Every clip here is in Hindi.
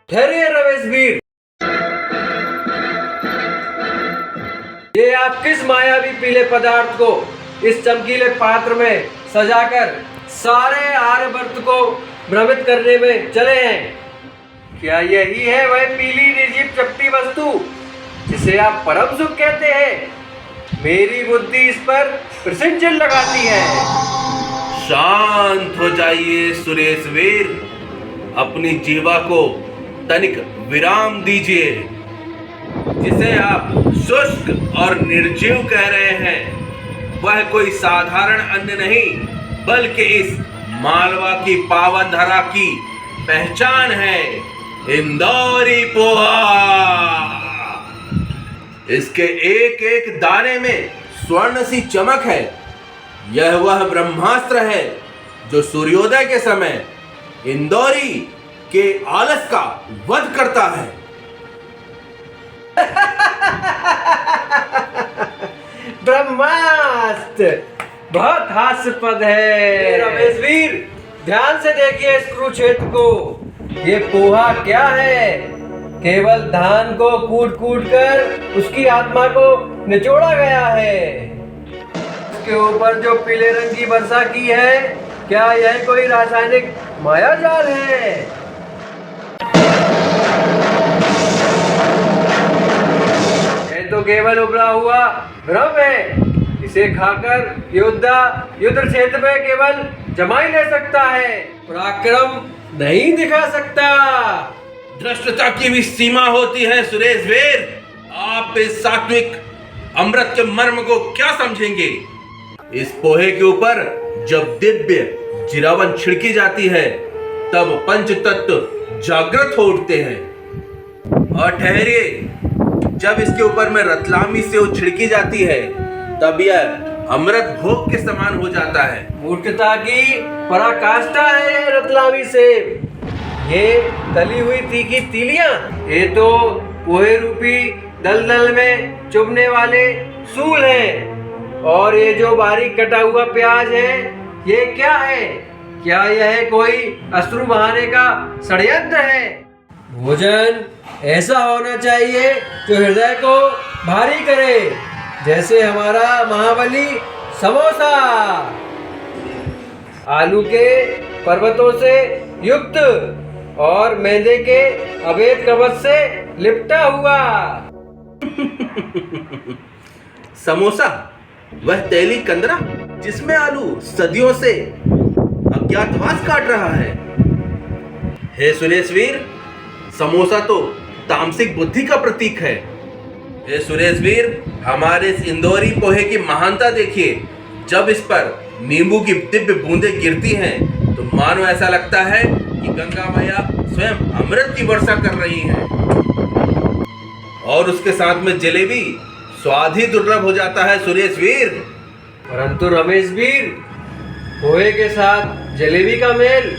ठहरिए रमेश वीर, ये आप किस मायावी पीले पदार्थ को इस चमकीले पात्र में सजाकर सारे आर्यवर्त को भ्रमित करने में चले हैं? क्या यही है वह पीली निर्जीव चपटी वस्तु जिसे आप परम सुख कहते हैं? मेरी बुद्धि इस पर प्रसिंजन लगाती है। शांत हो जाइए सुरेश वीर, अपनी जीवा को तनिक विराम दीजिए। जिसे आप शुष्क और निर्जीव कह रहे हैं वह कोई साधारण अन्न नहीं बल्कि इस मालवा की पावन धरा की पहचान है, इंदौरी पोहा। इसके एक एक दाने में स्वर्ण सी चमक है। यह वह ब्रह्मास्त्र है जो सूर्योदय के समय इंदौरी के आलस का वध करता है। ब्रह्मास्त्र बहुत हास्यास्पद है। रमेश वीर, ध्यान से देखिए इस कुरुक्षेत्र को। ये पोहा क्या है? केवल धान को कूट कूट कर उसकी आत्मा को निचोड़ा गया है। इसके ऊपर जो पीले रंग की वर्षा की है, क्या यह कोई रासायनिक मायाजाल है? यह तो केवल उबला हुआ भ्रम है। इसे खाकर योद्धा युद्ध क्षेत्र में केवल जमाई ले सकता है, पराक्रम नहीं दिखा सकता। धृष्टता की भी सीमा होती है सुरेश वीर। आप इस सात्विक अमृत के मर्म को क्या समझेंगे? इस पोहे के ऊपर जब दिव्य जिरावन छिड़की जाती है तब पंच तत्व जागृत हो उठते हैं। और ठहरिए, जब इसके ऊपर में रतलामी से छिड़की जाती है तब यह अमृत भोग के समान हो जाता है। मूर्खता की पराकाष्ठा है ये रतलामी से। ये तली हुई तीखी तीलियां, ये तो पोहे रूपी दलदल में चुभने वाले सूल हैं। और ये जो बारीक कटा हुआ प्याज है, ये क्या है? क्या यह कोई अश्रु बहाने का षड्यंत्र है? भोजन ऐसा होना चाहिए जो हृदय को भारी करे, जैसे हमारा महाबली समोसा, आलू के पर्वतों से युक्त और मैदे के अवैध कवच से लिपटा हुआ। समोसा, वह तेली कंदरा जिसमें आलू सदियों से अज्ञातवास काट रहा है। हे सुरेश वीर, समोसा तो तामसिक बुद्धि का प्रतीक है। हे सुरेश वीर, हमारे इस इंदौरी पोहे की महानता देखिए। जब इस पर नींबू की दिव्य बूंदें गिरती हैं तो मानो ऐसा लगता है कि गंगा मैया स्वयं अमृत की वर्षा कर रही हैं। और उसके साथ में जलेबी, स्वाद ही दुर्लभ हो जाता है सुरेश वीर। परंतु रमेश वीर, पोहे के साथ जलेबी का मेल,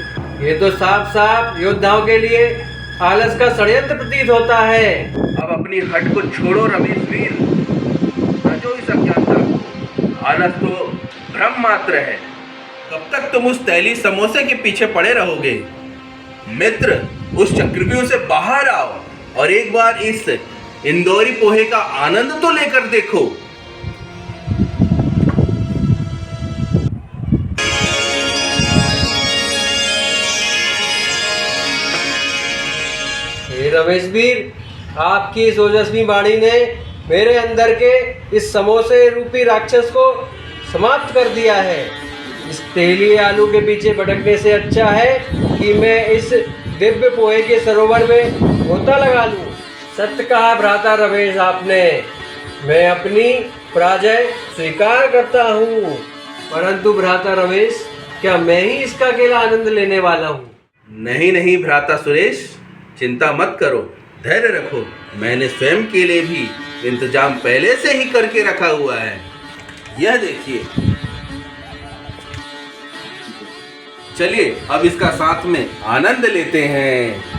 ये तो साफ साफ योद्धाओं के लिए आलस का षड्यंत्र प्रतीत होता है। अब अपनी हट को छोड़ो रमेश वीर, जो इस अज्ञानता। आलस तो भ्रम मात्र है। कब तक तुम उस तैली समोसे के पीछे पड़े रहोगे? मित्र, उस चक्रव्यूह से बाहर आओ और एक बार इस इंदौरी पोहे का आनंद तो लेकर देखो। हे रमेश वीर, आपकी इस ओजस्वी वाणी ने मेरे अंदर के इस समोसे रूपी राक्षस को समाप्त कर दिया है। इस तेली आलू के पीछे भटकने से अच्छा है कि मैं इस दिव्य पोहे के सरोवर में गोता लगा लूं। सत्य कहा भ्राता रमेश आपने। मैं अपनी पराजय स्वीकार करता हूँ। परंतु भ्राता रमेश, क्या मैं ही इसका अकेला आनंद लेने वाला हूँ? नहीं नहीं भ्राता सुरेश, चिंता मत करो, धैर्य रखो। मैंने स्वयं के लिए भी इंतजाम पहले से ही करके रखा हुआ है। यह देखिए। चलिए अब इसका साथ में आनंद लेते हैं।